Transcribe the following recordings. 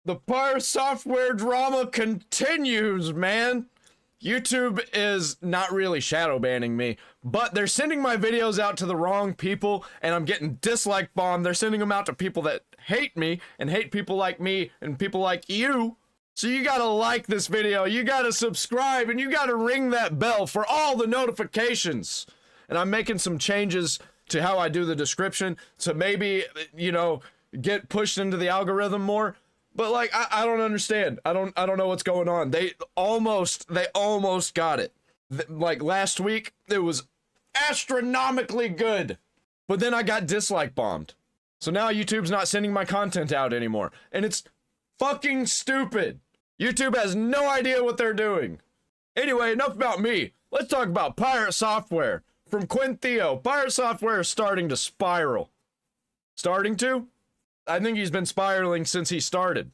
The Pirate Software drama continues, man. YouTube is not really shadow banning me, but they're sending my videos out to the wrong people, and I'm getting dislike bombed. They're sending them out to people that hate me, and hate people like me, and people like you. So you gotta like this video, you gotta subscribe, and you gotta ring that bell for all the notifications. And I'm making some changes to how I do the description, to maybe, you know, get pushed into the algorithm more. But like, I don't understand. I don't know what's going on. They almost got it. Like last week, it was astronomically good. But then I got dislike bombed. So now YouTube's not sending my content out anymore. And it's fucking stupid. YouTube has no idea what they're doing. Anyway, enough about me. Let's talk about Pirate Software. From Quintheo, Pirate Software is starting to spiral. Starting to? I think he's been spiraling since he started.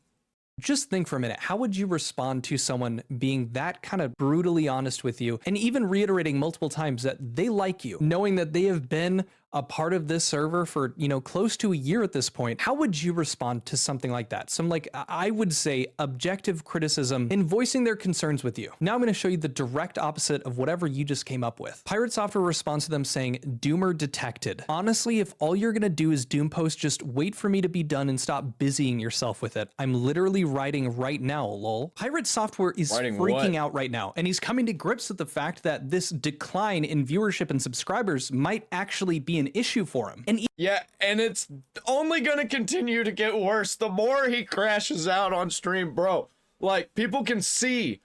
Just think for a minute, how would you respond to someone being that kind of brutally honest with you and even reiterating multiple times that they like you, knowing that they have been a part of this server for, you know, close to a year at this point? How would you respond to something like that? Some, like, I would say objective criticism in voicing their concerns with you. Now I'm going to show you the direct opposite of whatever you just came up with. Pirate Software responds to them saying, Doomer detected. Honestly, if all you're going to do is Doom post, just wait for me to be done and stop busying yourself with it. I'm literally writing right now, lol. Pirate Software is freaking out right now, and he's coming to grips with the fact that this decline in viewership and subscribers might actually be an issue for him. And yeah, and it's only gonna continue to get worse the more he crashes out on stream, bro. Like, people can see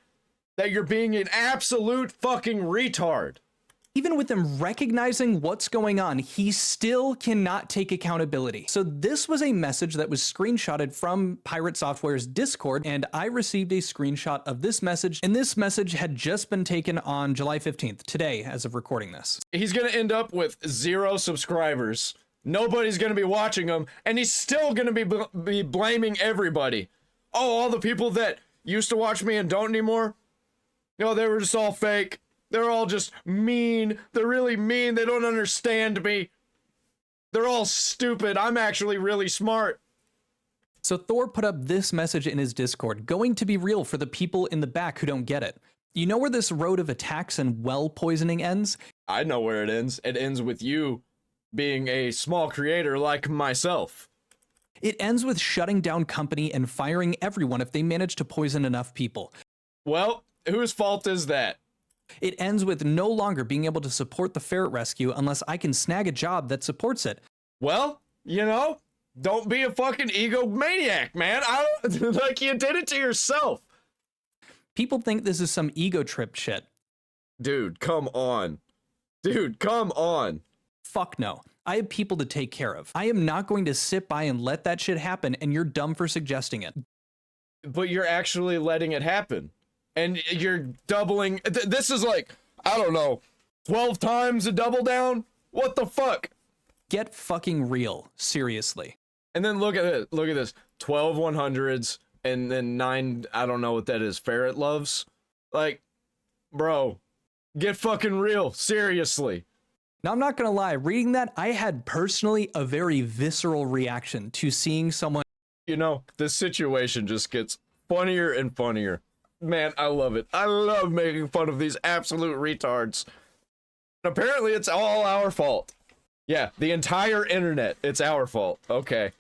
that you're being an absolute fucking retard. Even with him recognizing what's going on, he still cannot take accountability. So this was a message that was screenshotted from Pirate Software's Discord, and I received a screenshot of this message, and this message had just been taken on July 15th, today, as of recording this. He's gonna end up with 0 subscribers. Nobody's gonna be watching him, and he's still gonna be blaming everybody. Oh, all the people that used to watch me and don't anymore? No, they were just all fake. They're all just mean. They're really mean. They don't understand me. They're all stupid. I'm actually really smart. So Thor put up this message in his Discord, going to be real for the people in the back who don't get it. You know where this road of attacks and well poisoning ends? I know where it ends. It ends with you being a small creator like myself. It ends with shutting down company and firing everyone if they manage to poison enough people. Well, whose fault is that? It ends with no longer being able to support the ferret rescue unless I can snag a job that supports it. Well, you know, don't be a fucking egomaniac, man. I don't, like, you did it to yourself. People think this is some ego trip shit. Dude, come on. Dude, come on. Fuck no. I have people to take care of. I am not going to sit by and let that shit happen, and you're dumb for suggesting it. But you're actually letting it happen. And you're doubling. This is like, I don't know, 12 times a double down? What the fuck? Get fucking real. Seriously. And then look at it. Look at this. 12 100s and then 9, I don't know what that is, ferret loves? Like, bro, get fucking real. Seriously. Now, I'm not gonna lie. Reading that, I had personally a very visceral reaction to seeing someone. You know, this situation just gets funnier and funnier. Man, I love it. I love making fun of these absolute retards. Apparently, it's all our fault. Yeah, the entire internet, it's our fault. Okay.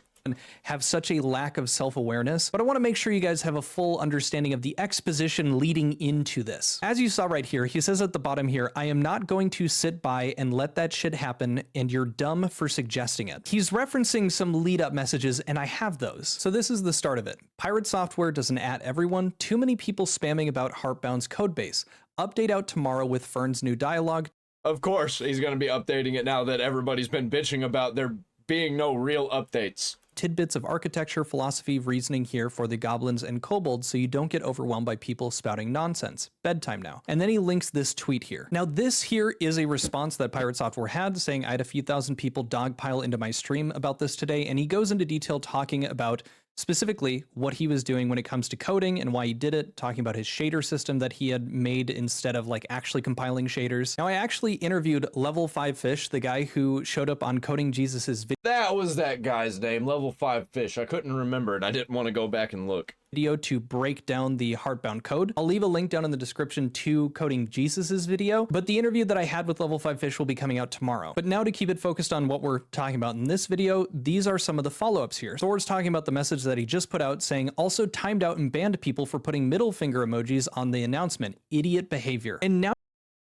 Have such a lack of self-awareness, but I want to make sure you guys have a full understanding of the exposition leading into this. As you saw right here, he says at the bottom here, I am not going to sit by and let that shit happen, and you're dumb for suggesting it. He's referencing some lead-up messages, and I have those. So this is the start of it. Pirate Software doesn't at everyone. Too many people spamming about Heartbound's codebase. Update out tomorrow with Fern's new dialogue. Of course, he's going to be updating it now that everybody's been bitching about there being no real updates. Tidbits of architecture, philosophy, reasoning here for the goblins and kobolds so you don't get overwhelmed by people spouting nonsense. Bedtime now. And then he links this tweet here. Now this here is a response that Pirate Software had saying I had a few thousand people dogpile into my stream about this today, and he goes into detail talking about specifically what he was doing when it comes to coding and why he did it, talking about his shader system that he had made instead of like actually compiling shaders. Now, I actually interviewed Level 5 Fish, the guy who showed up on Coding Jesus's That was that guy's name, Level 5 Fish. I couldn't remember it. I didn't want to go back and look. video to break down the heartbound code. I'll leave a link down in the description to Coding Jesus's video, but the interview that I had with Level 5 Fish will be coming out tomorrow. But now to keep it focused on what we're talking about in this video, these are some of the follow-ups here. Thor's talking about the message that he just put out saying, also timed out and banned people for putting middle finger emojis on the announcement. Idiot behavior. And now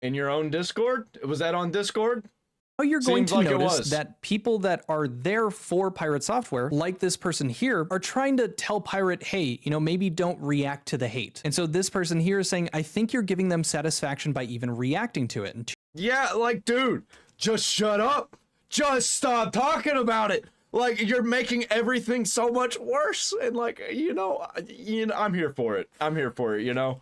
In your own Discord? Was that on Discord? you're going Seems to like it notice was. that people that are there for Pirate Software, like this person here, are trying to tell Pirate, hey, you know, maybe don't react to the hate. And so this person here is saying, I think you're giving them satisfaction by even reacting to it. And Yeah, like, dude, just shut up. Just stop talking about it. Like, you're making everything so much worse. And like, I'm here for it. I'm here for it, you know?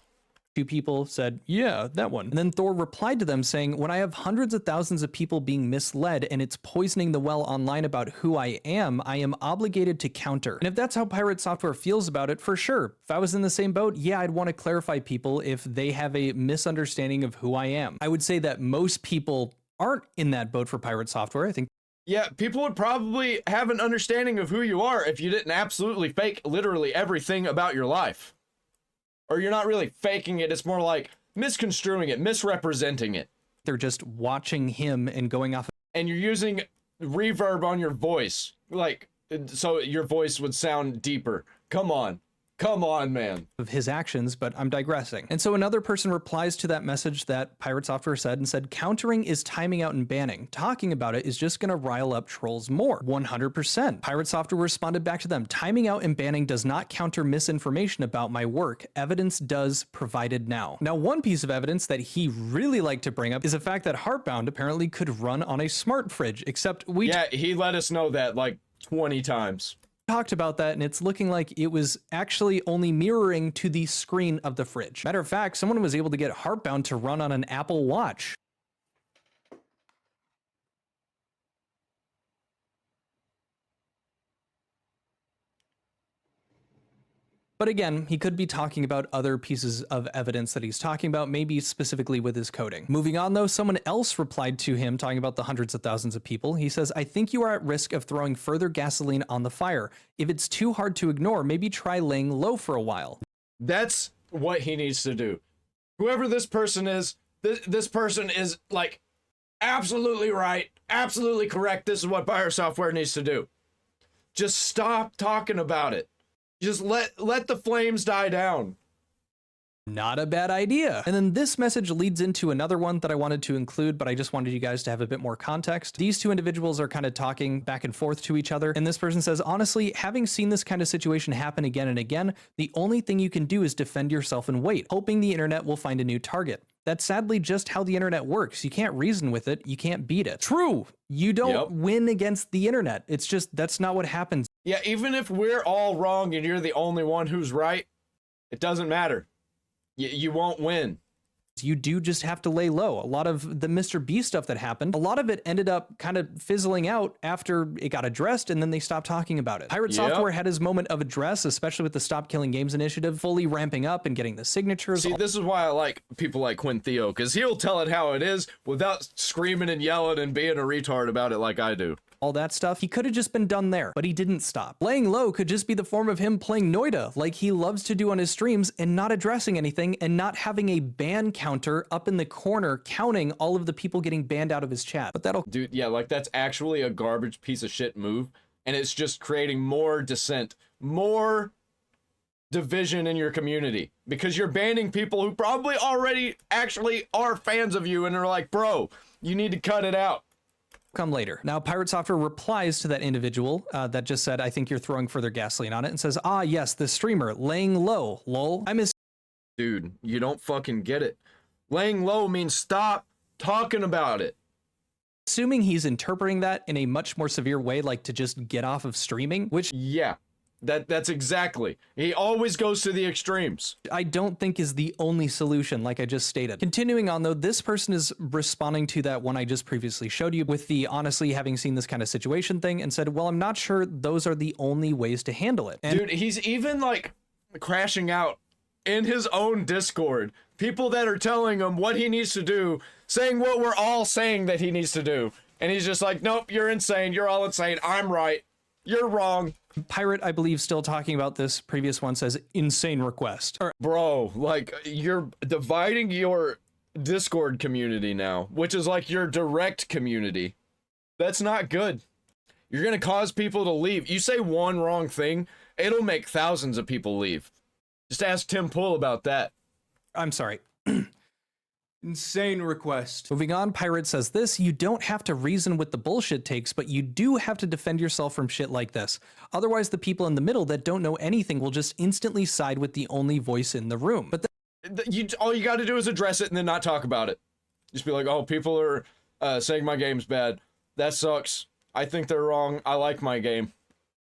two people said, yeah, that one. And then Thor replied to them saying, when I have hundreds of thousands of people being misled and it's poisoning the well online about who I am obligated to counter. And if that's how Pirate Software feels about it, for sure. If I was in the same boat, yeah, I'd want to clarify people if they have a misunderstanding of who I am. I would say that most people aren't in that boat for Pirate Software. I think Yeah, people would probably have an understanding of who you are if you didn't absolutely fake literally everything about your life. Or you're not really faking it, it's more like misconstruing it, misrepresenting it. they're just watching him and going off And you're using reverb on your voice, like, so your voice would sound deeper. Come on, man. of his actions, but I'm digressing. And so another person replies to that message that Pirate Software said and said, countering is timing out and banning. Talking about it is just going to rile up trolls more. 100%. Pirate Software responded back to them, timing out and banning does not counter misinformation about my work. Evidence does provided now. Now, one piece of evidence that he really liked to bring up is the fact that Heartbound apparently could run on a smart fridge, except we Yeah, he let us know that like 20 times. talked about that, and it's looking like it was actually only mirroring to the screen of the fridge. Matter of fact, someone was able to get Heartbound to run on an Apple Watch. But again, he could be talking about other pieces of evidence that he's talking about, maybe specifically with his coding. Moving on though, someone else replied to him talking about the hundreds of thousands of people. He says, I think you are at risk of throwing further gasoline on the fire. If it's too hard to ignore, maybe try laying low for a while. That's what he needs to do. Whoever this person is, this person is like absolutely right, absolutely correct. This is what Pirate Software needs to do. Just stop talking about it. Just let the flames die down. Not a bad idea. And then this message leads into another one that I wanted to include, but I just wanted you guys to have a bit more context. These two individuals are kind of talking back and forth to each other. And this person says, honestly, having seen this kind of situation happen again and again, the only thing you can do is defend yourself and wait, hoping the internet will find a new target. That's sadly just how the internet works. You can't reason with it. You can't beat it. True. You don't win against the internet. It's just, that's not what happens. Yeah, even if we're all wrong and you're the only one who's right, it doesn't matter. You won't win. You do just have to lay low. A lot of the Mr. B stuff that happened, a lot of it ended up kind of fizzling out after it got addressed and then they stopped talking about it. Pirate Software had his moment of address, especially with the Stop Killing Games initiative, fully ramping up and getting the signatures. See, this is why I like people like Quintheo, because he'll tell it how it is without screaming and yelling and being a retard about it like I do. All that stuff, he could have just been done there, but he didn't stop. Laying low could just be the form of him playing Noida, like he loves to do on his streams, and not addressing anything and not having a ban counter up in the corner counting all of the people getting banned out of his chat. But that'll... Dude, yeah, like that's actually a garbage piece of shit move, and it's just creating more dissent, more division in your community, because you're banning people who probably already actually are fans of you and are like, bro, you need to cut it out. Come later. Now, Pirate Software replies to that individual that just said, I think you're throwing further gasoline on it, and says, ah, yes, the streamer, laying low, lol. Dude, you don't fucking get it. Laying low means stop talking about it. Assuming he's interpreting that in a much more severe way, like to just get off of streaming, which... Yeah, That's exactly. He always goes to the extremes. I don't think is the only solution, like I just stated. Continuing on though, this person is responding to that one I just previously showed you with the honestly having seen this kind of situation thing and said, well, I'm not sure those are the only ways to handle it. And dude, he's even like crashing out in his own Discord. People that are telling him what he needs to do, saying what we're all saying that he needs to do. And he's just like, nope, you're insane. You're all insane. I'm right. You're wrong. Pirate, I believe, still talking about this previous one says insane request. Bro, like you're dividing your Discord community now, which is like your direct community. That's not good. You're going to cause people to leave. You say one wrong thing, it'll make thousands of people leave. Just ask Tim Pool about that. I'm sorry. Insane request. Moving on, Pirate says this, you don't have to reason with the bullshit takes, but you do have to defend yourself from shit like this. Otherwise, the people in the middle that don't know anything will just instantly side with the only voice in the room. But all you got to do is address it and then not talk about it. Just be like, oh, people are saying my game's bad. That sucks. I think they're wrong. I like my game.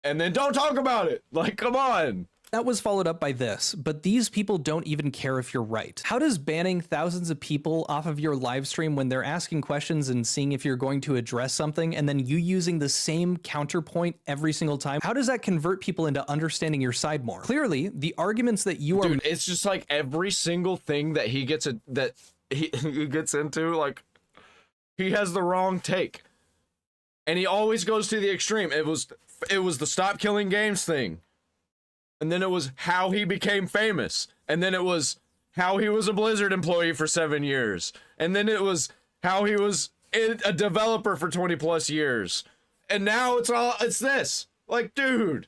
And then don't talk about it. Like, come on. that was followed up by this, but these people don't even care if you're right. How does banning thousands of people off of your live stream when they're asking questions and seeing if you're going to address something, and then you using the same counterpoint every single time, how does that convert people into understanding your side more? Clearly, the arguments that you are— Dude, it's just like every single thing that he gets he gets into, like, he has the wrong take. And he always goes to the extreme. It was the stop killing games thing. And then it was how he became famous. And then it was how he was a Blizzard employee for 7 years. And then it was how he was a developer for 20 plus years. And now it's this. Like, dude,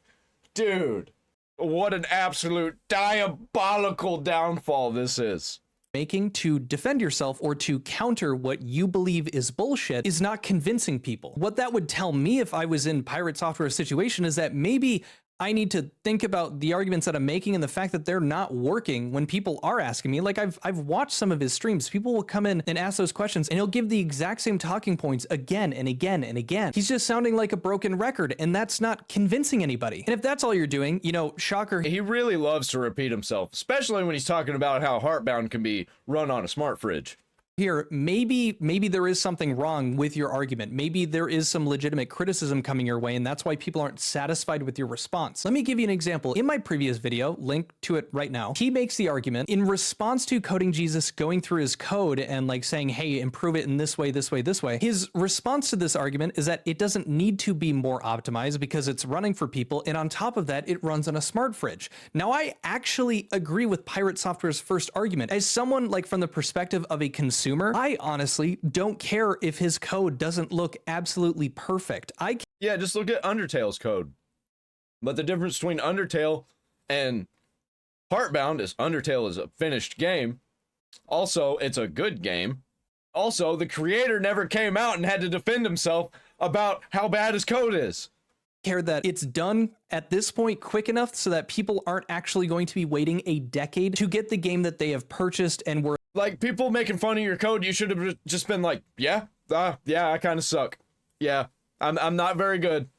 what an absolute diabolical downfall this is. Making to defend yourself or to counter what you believe is bullshit is not convincing people. What that would tell me if I was in Pirate Software's situation is that maybe I need to think about the arguments that I'm making and the fact that they're not working when people are asking me. Like, I've watched some of his streams. People will come in and ask those questions and he'll give the exact same talking points again and again and again. He's just sounding like a broken record, and that's not convincing anybody. And if that's all you're doing, you know, shocker. He really loves to repeat himself, especially when he's talking about how Heartbound can be run on a smart fridge. Here, maybe there is something wrong with your argument. Maybe there is some legitimate criticism coming your way, and that's why people aren't satisfied with your response. Let me give you an example. In my previous video, link to it right now, he makes the argument in response to Coding Jesus going through his code and like saying, hey, improve it in this way, this way, this way. His response to this argument is that it doesn't need to be more optimized because it's running for people, and on top of that, it runs on a smart fridge. Now, I actually agree with Pirate Software's first argument. As someone like from the perspective of a consumer, I honestly don't care if his code doesn't look absolutely perfect. Yeah, just look at Undertale's code. But the difference between Undertale and Heartbound is Undertale is a finished game. Also, it's a good game. Also, the creator never came out and had to defend himself about how bad his code is. Care that it's done at this point quick enough so that people aren't actually going to be waiting a decade to get the game that they have purchased and were like people making fun of your code. You should have just been like, yeah, I kind of suck. Yeah, I'm not very good.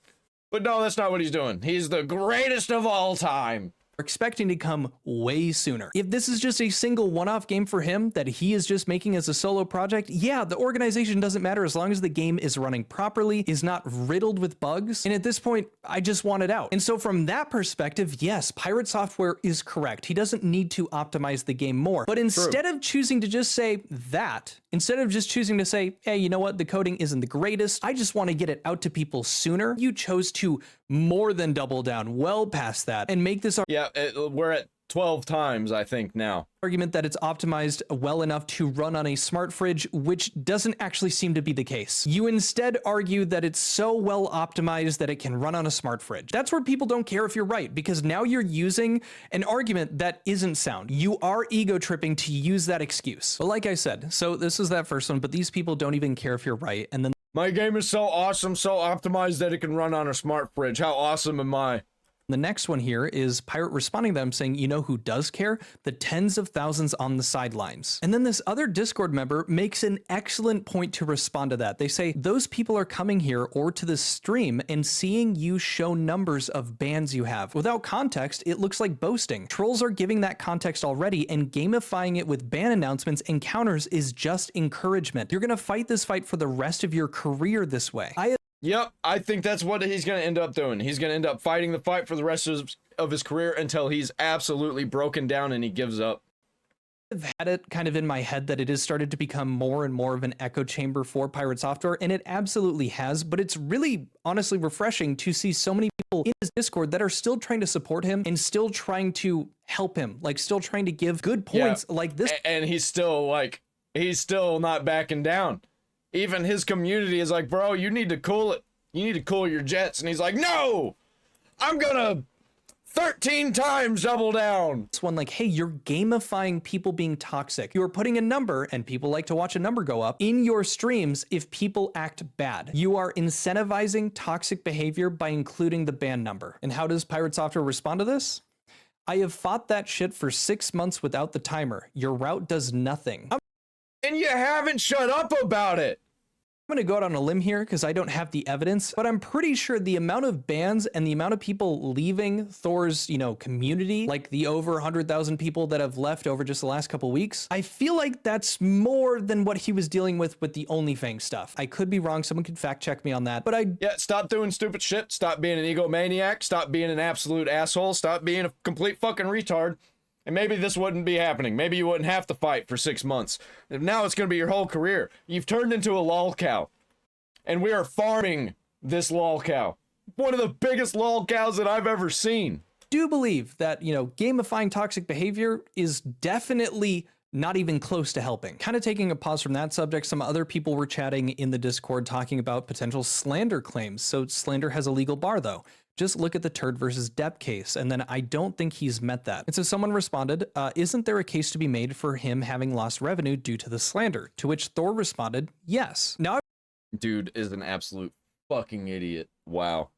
But no, that's not what he's doing. He's the greatest of all time. Expecting to come way sooner. If this is just a single one-off game for him that he is just making as a solo project, yeah, the organization doesn't matter as long as the game is running properly, is not riddled with bugs, and at this point, I just want it out. And so from that perspective, yes, Pirate Software is correct. He doesn't need to optimize the game more. But instead of choosing to just say that, instead of just choosing to say, hey, you know what, the coding isn't the greatest, I just want to get it out to people sooner, you chose to more than double down well past that and make this— yeah, we're at 12 times, I think, now. Argument that it's optimized well enough to run on a smart fridge, which doesn't actually seem to be the case. You instead argue that it's so well optimized that it can run on a smart fridge. That's where people don't care if you're right, because now you're using an argument that isn't sound. You are ego tripping to use that excuse. But like I said, so this is that first one, but these people don't even care if you're right. And then my game is so awesome, so optimized that it can run on a smart fridge. How awesome am I? The next one here is Pirate responding to them saying, you know who does care? The tens of thousands on the sidelines. And then this other Discord member makes an excellent point to respond to that. They say, those people are coming here or to the stream and seeing you show numbers of bans you have. Without context, it looks like boasting. Trolls are giving that context already, and gamifying it with ban announcements and counters is just encouragement. You're gonna fight this fight for the rest of your career this way. Yep, I think that's what he's going to end up doing. He's going to end up fighting the fight for the rest of his career until he's absolutely broken down and he gives up. I've had it kind of in my head that it has started to become more and more of an echo chamber for Pirate Software, and it absolutely has, but it's really honestly refreshing to see so many people in his Discord that are still trying to support him and still trying to help him, like still trying to give good points like this. And he's still not backing down. Even his community is like, bro, you need to cool it. You need to cool your jets. And he's like, no, I'm gonna 13 times double down. It's one like, hey, you're gamifying people being toxic. You are putting a number, and people like to watch a number go up, in your streams if people act bad. You are incentivizing toxic behavior by including the ban number. And how does Pirate Software respond to this? I have fought that shit for 6 months without the timer. Your route does nothing. And you haven't shut up about it. I'm going to go out on a limb here because I don't have the evidence, but I'm pretty sure the amount of bans and the amount of people leaving Thor's, community, like the over 100,000 people that have left over just the last couple weeks, I feel like that's more than what he was dealing with the OnlyFans stuff. I could be wrong. Someone could fact check me on that, but Yeah, stop doing stupid shit. Stop being an egomaniac. Stop being an absolute asshole. Stop being a complete fucking retard. And maybe this wouldn't be happening. Maybe you wouldn't have to fight for 6 months. Now it's going to be your whole career. You've turned into a lol cow. And we are farming this lol cow. One of the biggest lol cows that I've ever seen. do believe that, gamifying toxic behavior is definitely not even close to helping. Kind of taking a pause from that subject, some other people were chatting in the Discord talking about potential slander claims. So slander has a legal bar though. Just look at the Turd versus Depp case, and then I don't think he's met that. And so someone responded, isn't there a case to be made for him having lost revenue due to the slander? To which Thor responded, yes. Now, Dude is an absolute fucking idiot. Wow.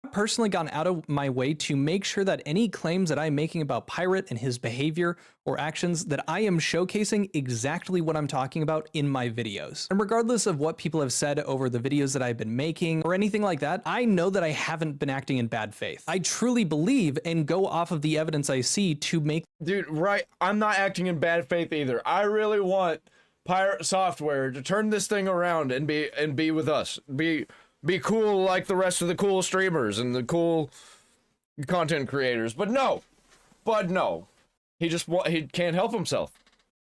I've personally gone out of my way to make sure that any claims that I'm making about Pirate and his behavior or actions, that I am showcasing exactly what I'm talking about in my videos. And regardless of what people have said over the videos that I've been making or anything like that, I know that I haven't been acting in bad faith. I truly believe and go off of the evidence I see to make— Dude, right, I'm not acting in bad faith either. I really want Pirate Software to turn this thing around and be with us. Be cool like the rest of the cool streamers and the cool content creators. But no. He can't help himself.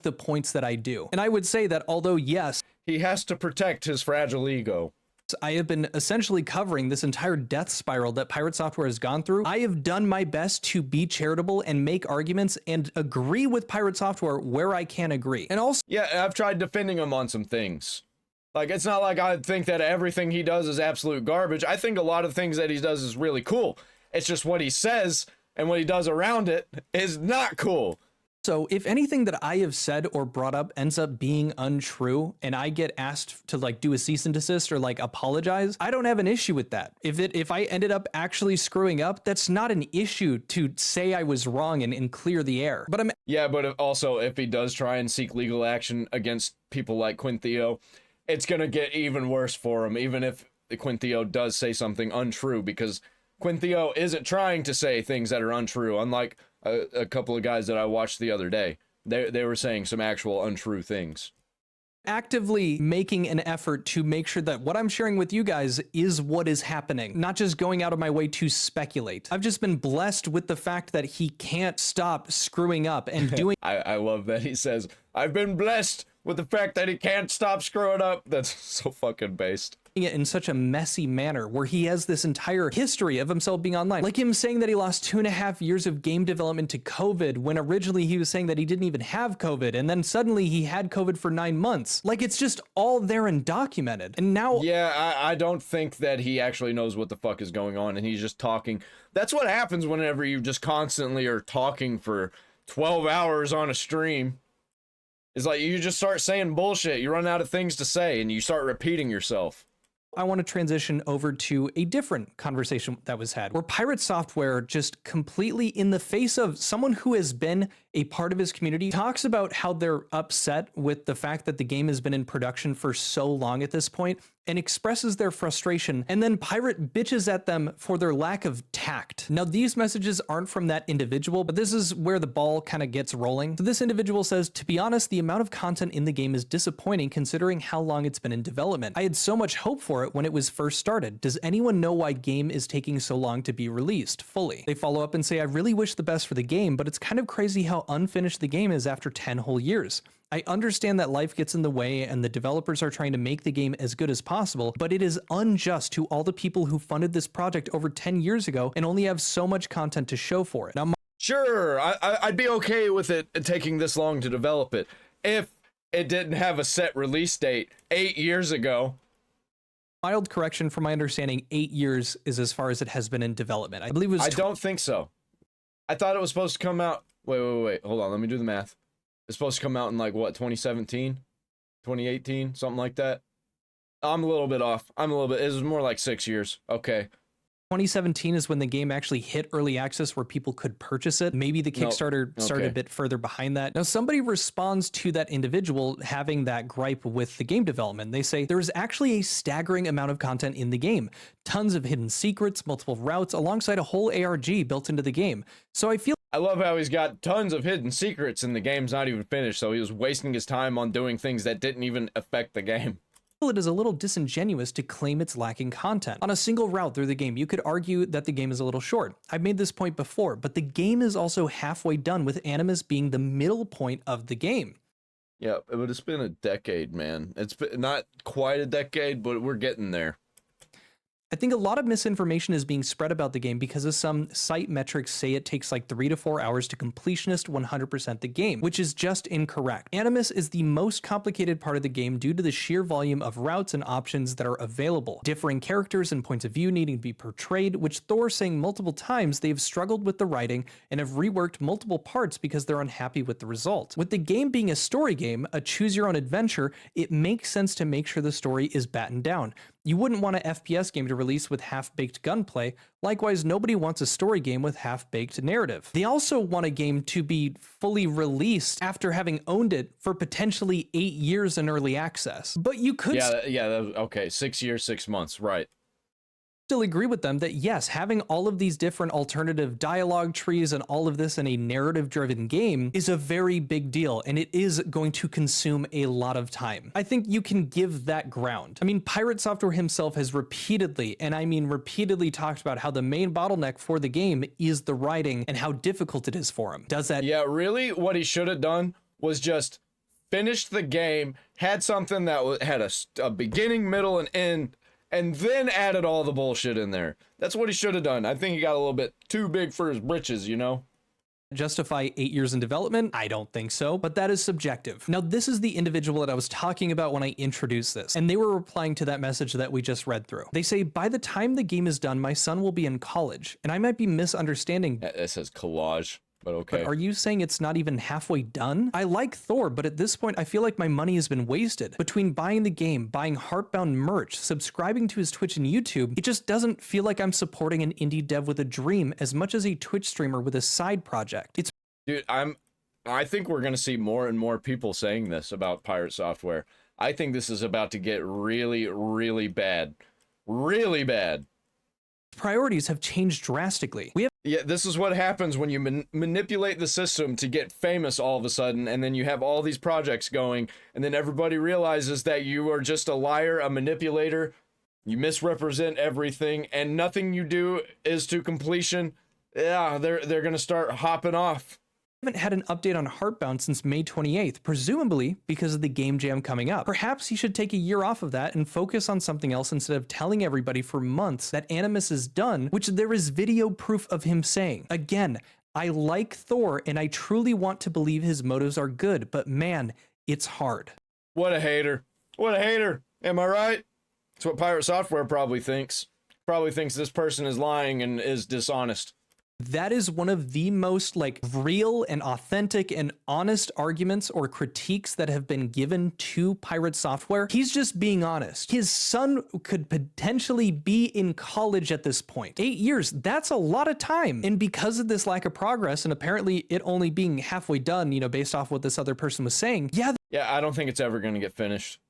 the points that I do. And I would say that although, yes, He has to protect his fragile ego. I have been essentially covering this entire death spiral that Pirate Software has gone through, I have done my best to be charitable and make arguments and agree with Pirate Software where I can agree. And also, Yeah, I've tried defending him on some things. Like, it's not like I think that everything he does is absolute garbage. I think a lot of things that he does is really cool. It's just what he says and what he does around it is not cool. so if anything that I have said or brought up ends up being untrue and I get asked to like do a cease and desist or like apologize, I don't have an issue with that. If I ended up actually screwing up, that's not an issue to say I was wrong and clear the air. But Yeah, but also if he does try and seek legal action against people like Quintheo, it's gonna get even worse for him, even if Quintheo does say something untrue, because Quintheo isn't trying to say things that are untrue, unlike a couple of guys that I watched the other day. They were saying some actual untrue things. actively making an effort to make sure that what I'm sharing with you guys is what is happening, not just going out of my way to speculate. I've just been blessed with the fact that he can't stop screwing up and doing I love that he says, I've been blessed with the fact that he can't stop screwing up. That's so fucking based. it in such a messy manner where he has this entire history of himself being online. Like him saying that he lost 2.5 years of game development to COVID when originally he was saying that he didn't even have COVID. And then suddenly he had COVID for 9 months. Like it's just all there and documented. And now, Yeah, I don't think that he actually knows what the fuck is going on and he's just talking. That's what happens whenever you just constantly are talking for 12 hours on a stream. It's like you just start saying bullshit. You run out of things to say and you start repeating yourself. I want to transition over to a different conversation that was had, where Pirate Software, just completely in the face of someone who has been a part of his community, talks about how they're upset with the fact that the game has been in production for so long at this point, and expresses their frustration, and then Pirate bitches at them for their lack of tact. Now, these messages aren't from that individual, but this is where the ball kind of gets rolling. So this individual says, to be honest, the amount of content in the game is disappointing considering how long it's been in development. I had so much hope for it when it was first started. Does anyone know why game is taking so long to be released fully? They follow up and say, I really wish the best for the game, but it's kind of crazy how unfinished the game is after 10 whole years. I understand that life gets in the way and the developers are trying to make the game as good as possible, but it is unjust to all the people who funded this project over 10 years ago and only have so much content to show for it. Now, Sure, I'd be okay with it taking this long to develop it if it didn't have a set release date 8 years ago. mild correction, from my understanding, 8 years is as far as it has been in development. I believe it was I don't think so. I thought it was supposed to come out. Wait. Hold on, let me do the math. It's supposed to come out in like what, 2017, 2018, something like that. I'm a little bit off. It was more like 6 years. Okay. 2017 is when the game actually hit early access where people could purchase it. Maybe the Kickstarter started a bit further behind that. Now, somebody responds to that individual having that gripe with the game development. They say there is actually a staggering amount of content in the game. Tons of hidden secrets, multiple routes, alongside a whole ARG built into the game. So I love how he's got tons of hidden secrets and the game's not even finished, so he was wasting his time on doing things that didn't even affect the game. it is a little disingenuous to claim it's lacking content. On a single route through the game, you could argue that the game is a little short. I've made this point before, but the game is also halfway done, with Animus being the middle point of the game. Yeah, but it's been a decade, man. It's been not quite a decade, but we're getting there. I think a lot of misinformation is being spread about the game because of some site metrics say it takes like 3 to 4 hours to completionist 100% the game, which is just incorrect. Animus is the most complicated part of the game due to the sheer volume of routes and options that are available, differing characters and points of view needing to be portrayed, which Thor saying multiple times they've struggled with the writing and have reworked multiple parts because they're unhappy with the result. With the game being a story game, a choose your own adventure, it makes sense to make sure the story is battened down. You wouldn't want an FPS game to release with half-baked gunplay. Likewise, nobody wants a story game with half-baked narrative. They also want a game to be fully released after having owned it for potentially 8 years in early access. But you could okay, 6 years, 6 months, right. Still agree with them that yes, having all of these different alternative dialogue trees and all of this in a narrative driven game is a very big deal, and it is going to consume a lot of time. I think you can give that ground. I mean, Pirate Software himself has repeatedly, and I mean repeatedly, talked about how the main bottleneck for the game is the writing and how difficult it is for him. Does that? Yeah, really what he should have done was just finished the game, had something that had a beginning, middle, and end, and then added all the bullshit in there. That's what he should have done. I think he got a little bit too big for his britches, you know? Justify 8 years in development? I don't think so, but that is subjective. Now, this is the individual that I was talking about when I introduced this, and they were replying to that message that we just read through. They say, by the time the game is done, my son will be in college, and I might be misunderstanding. It says collage. But okay. But are you saying it's not even halfway done? I like Thor, but at this point, I feel like my money has been wasted. Between buying the game, buying Heartbound merch, subscribing to his Twitch and YouTube, it just doesn't feel like I'm supporting an indie dev with a dream as much as a Twitch streamer with a side project. Dude, I think we're gonna see more and more people saying this about Pirate Software. I think this is about to get really, really bad. Really bad. Priorities have changed drastically. Yeah, this is what happens when you manipulate the system to get famous all of a sudden, and then you have all these projects going, and then everybody realizes that you are just a liar, a manipulator, you misrepresent everything, and nothing you do is to completion. Yeah, they're gonna start hopping off. Haven't had an update on Heartbound since May 28th, presumably because of the game jam coming up. Perhaps he should take a year off of that and focus on something else instead of telling everybody for months that Animus is done, which there is video proof of him saying. Again, I like Thor and I truly want to believe his motives are good, but man, it's hard. What a hater. What a hater. Am I right? That's what Pirate Software probably thinks. Probably thinks this person is lying and is dishonest. That is one of the most like real and authentic and honest arguments or critiques that have been given to Pirate Software. He's just being honest. His son could potentially be in college at this point. 8 years, that's a lot of time. And because of this lack of progress and apparently it only being halfway done, you know, based off what this other person was saying, yeah, I don't think it's ever going to get finished.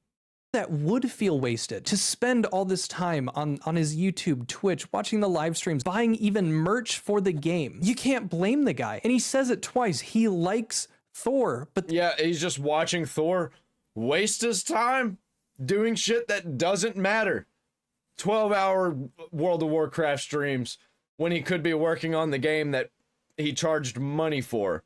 that would feel wasted to spend all this time on his YouTube, Twitch, watching the live streams, buying even merch for the game. You can't blame the guy. And he says it twice. He likes Thor, but Yeah, he's just watching Thor waste his time doing shit that doesn't matter. 12-hour World of Warcraft streams when he could be working on the game that he charged money for,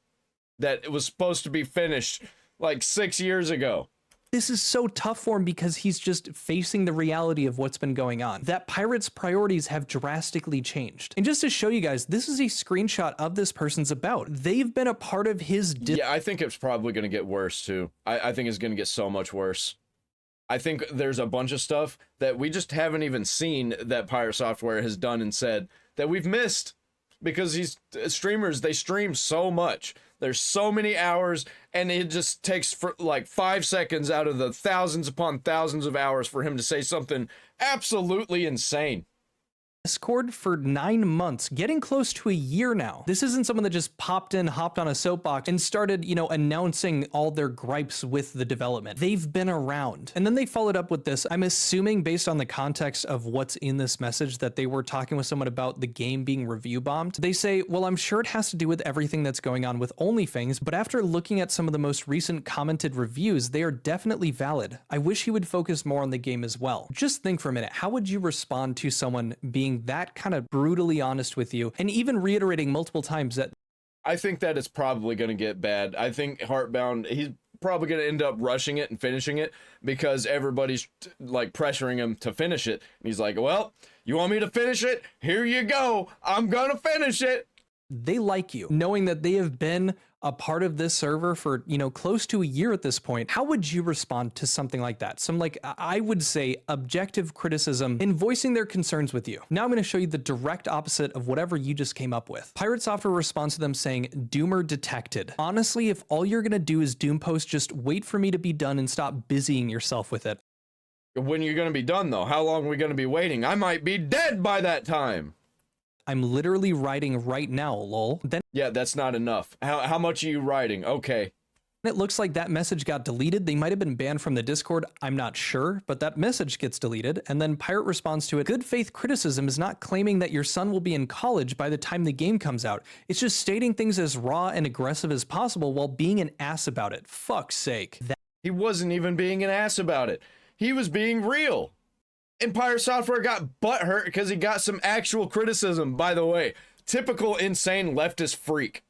that it was supposed to be finished like 6 years ago. this is so tough for him because he's just facing the reality of what's been going on. That Pirate's priorities have drastically changed. And just to show you guys, this is a screenshot of this person's about. They've been a part of his Yeah, I think it's probably going to get worse too. I think it's going to get so much worse. I think there's a bunch of stuff that we just haven't even seen that Pirate Software has done and said that we've missed because these streamers, they stream so much. There's so many hours, and it just takes for like 5 seconds out of the thousands upon thousands of hours for him to say something absolutely insane. Discord for 9 months, getting close to a year now. This isn't someone that just popped in, hopped on a soapbox and started, you know, announcing all their gripes with the development. They've been around. And then they followed up with this. I'm assuming based on the context of what's in this message that they were talking with someone about the game being review bombed. They say, well, I'm sure it has to do with everything that's going on with OnlyFans, but after looking at some of the most recent commented reviews, they are definitely valid. I wish he would focus more on the game as well. Just think for a minute, how would you respond to someone being that kind of brutally honest with you and even reiterating multiple times that I think that it's probably going to get bad. I think Heartbound, he's probably going to end up rushing it and finishing it because everybody's like pressuring him to finish it. And he's like, well, you want me to finish it? Here you go. I'm going to finish it. they like you, knowing that they have been a part of this server for, you know, close to a year at this point. How would you respond to something like that? Some, like, I would say objective criticism in voicing their concerns with you. Now I'm going to show you the direct opposite of whatever you just came up with. Pirate Software responds to them saying, Doomer detected. Honestly, if all you're going to do is Doom post, just wait for me to be done and stop busying yourself with it. When you're going to be done, though? How long are we going to be waiting? I might be dead by that time. I'm literally writing right now, lol. Then Yeah, that's not enough. How much are you writing? Okay. it looks like that message got deleted. They might have been banned from the Discord. I'm not sure, but that message gets deleted. And then Pirate responds to it. Good faith criticism is not claiming that your son will be in college by the time the game comes out. It's just stating things as raw and aggressive as possible while being an ass about it. Fuck's sake. He wasn't even being an ass about it. He was being real. And Pirate Software got butthurt because he got some actual criticism, by the way. Typical insane leftist freak.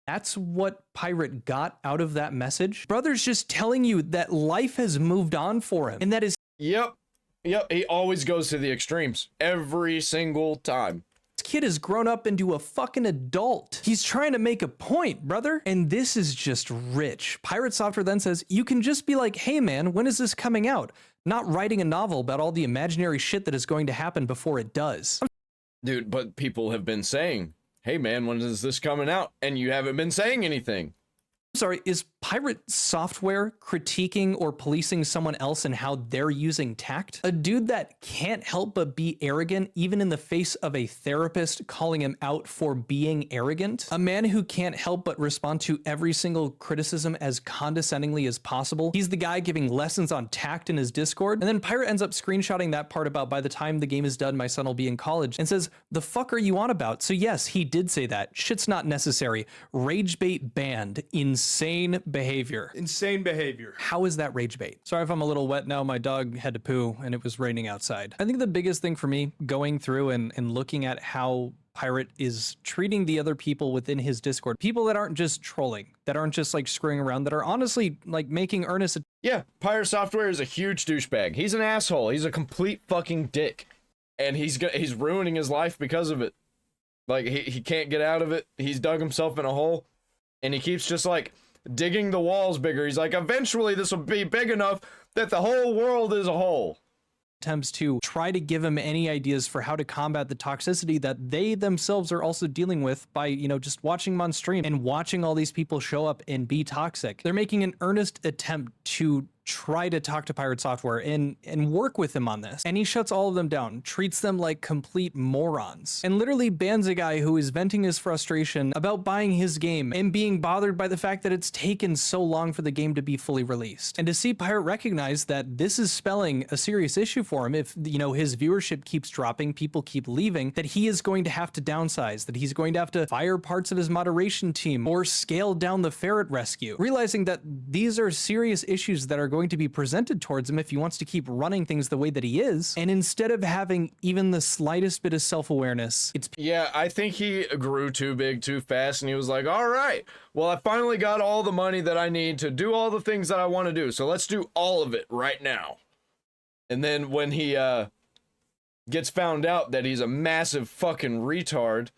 That's what Pirate got out of that message. Brother's just telling you that life has moved on for him. And that is Yep. He always goes to the extremes. Every single time. this kid has grown up into a fucking adult. He's trying to make a point, brother. And this is just rich. Pirate Software then says, you can just be like, hey man, when is this coming out? Not writing a novel about all the imaginary shit that is going to happen before it does. Dude, but people have been saying, hey man, when is this coming out? And you haven't been saying anything. Sorry, is Pirate Software critiquing or policing someone else and how they're using tact? A dude that can't help but be arrogant, even in the face of a therapist calling him out for being arrogant? A man who can't help but respond to every single criticism as condescendingly as possible? He's the guy giving lessons on tact in his Discord. And then Pirate ends up screenshotting that part about by the time the game is done, my son will be in college, and says, the fuck are you on about? So yes, he did say that. Shit's not necessary. Rage bait banned. Insane behavior. Insane behavior. How is that rage bait? Sorry if I'm a little wet now. My dog had to poo and it was raining outside. I think the biggest thing for me going through and looking at how Pirate is treating the other people within his Discord, people that aren't just trolling, that aren't just like screwing around, that are honestly like making earnest. Yeah, Pirate Software is a huge douchebag. He's an asshole. He's a complete fucking dick. And he's ruining his life because of it. Like, he can't get out of it. He's dug himself in a hole. And he keeps just like digging the walls bigger. He's like, eventually this will be big enough that the whole world is a hole. attempts to try to give him any ideas for how to combat the toxicity that they themselves are also dealing with by, you know, just watching him on stream and watching all these people show up and be toxic. They're making an earnest attempt to try to talk to Pirate Software and work with him on this. And he shuts all of them down, treats them like complete morons, and literally bans a guy who is venting his frustration about buying his game and being bothered by the fact that it's taken so long for the game to be fully released. And to see Pirate recognize that this is spelling a serious issue for him if, you know, his viewership keeps dropping, people keep leaving, that he is going to have to downsize, that he's going to have to fire parts of his moderation team or scale down the ferret rescue, realizing that these are serious issues that are going to be presented towards him if he wants to keep running things the way that he is. And instead of having even the slightest bit of self-awareness, it's... Yeah, I think he grew too big too fast, and he was like, all right, well, I finally got all the money that I need to do all the things that I want to do, so let's do all of it right now. And then when he gets found out that he's a massive fucking retard,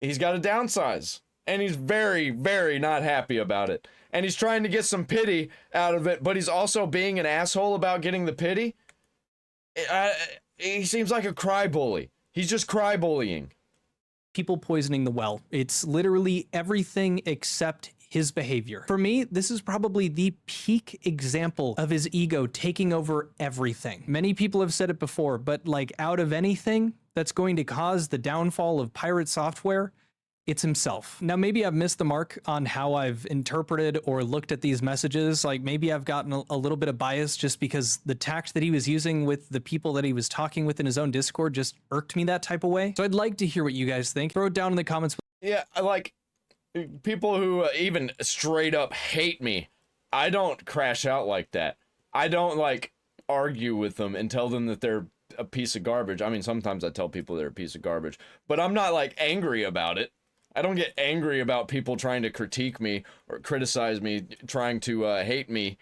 he's got to downsize. And he's very, very not happy about it. And he's trying to get some pity out of it, but he's also being an asshole about getting the pity. He seems like a crybaby. He's just crybabying. People poisoning the well. It's literally everything except his behavior. For me, this is probably the peak example of his ego taking over everything. Many people have said it before, but like out of anything that's going to cause the downfall of Pirate Software, it's himself. Now, maybe I've missed the mark on how I've interpreted or looked at these messages. Like maybe I've gotten a little bit of bias just because the tact that he was using with the people that he was talking with in his own Discord just irked me that type of way. So I'd like to hear what you guys think. Throw it down in the comments. Yeah, like people who even straight up hate me. I don't crash out like that. I don't like argue with them and tell them that they're a piece of garbage. I mean, sometimes I tell people they're a piece of garbage, but I'm not like angry about it. I don't get angry about people trying to critique me or criticize me, trying to hate me.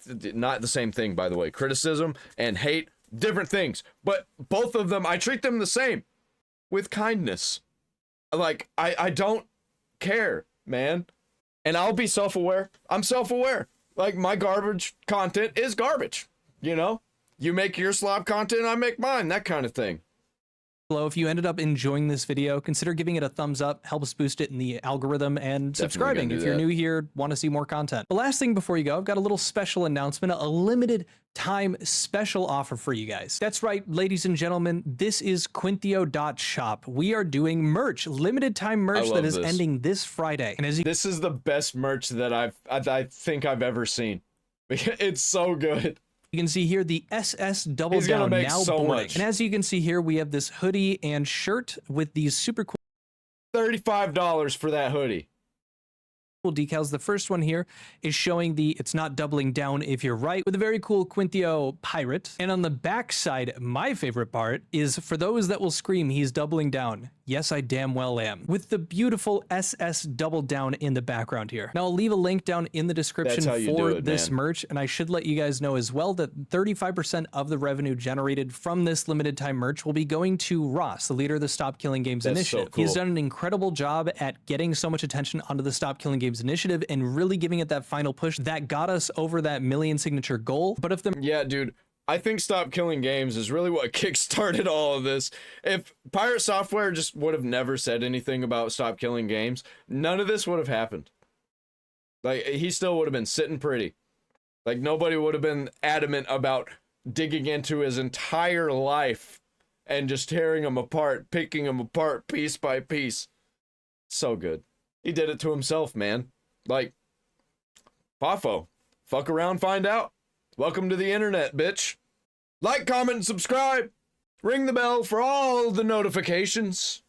Not the same thing, by the way. Criticism and hate, different things. But both of them, I treat them the same. With kindness. Like, I don't care, man. And I'll be self-aware. I'm self-aware. Like, my garbage content is garbage. You know? You make your slop content, I make mine. That kind of thing. Below, if you ended up enjoying this video, consider giving it a thumbs up, help us boost it in the algorithm, and subscribing if you're new here, want to see more content. The last thing before you go, I've got a little special announcement, a limited time special offer for you guys. That's right, ladies and gentlemen, this is Quintheo.shop. We are doing merch, limited time merch that is ending this Friday. And as you This is the best merch that I think I've ever seen. It's so good. You can see here the SS Double Down now so boarding. much. And as you can see here, we have this hoodie and shirt with these super cool $35 for that hoodie. decals. The first one here is showing the it's not doubling down if you're right with a very cool Quintheo pirate. And on the back side, my favorite part is for those that will scream he's doubling down. Yes, I damn well am. With the beautiful SS double down in the background here. Now I'll leave a link down in the description for this merch. And I should let you guys know as well that 35% of the revenue generated from this limited time merch will be going to Ross, the leader of the Stop Killing Games initiative. He's done an incredible job at getting so much attention onto the Stop Killing Games initiative and really giving it that final push that got us over that 1 million signature goal. But if the yeah, dude, I think Stop Killing Games is really what kickstarted all of this. If Pirate Software just would have never said anything about Stop Killing Games, none of this would have happened. Like, he still would have been sitting pretty. Like, nobody would have been adamant about digging into his entire life and just tearing him apart, picking him apart piece by piece. So good. He did it to himself, man. Like, Pafo. Fuck around, find out. Welcome to the internet, bitch. Like, comment, and subscribe. Ring the bell for all the notifications.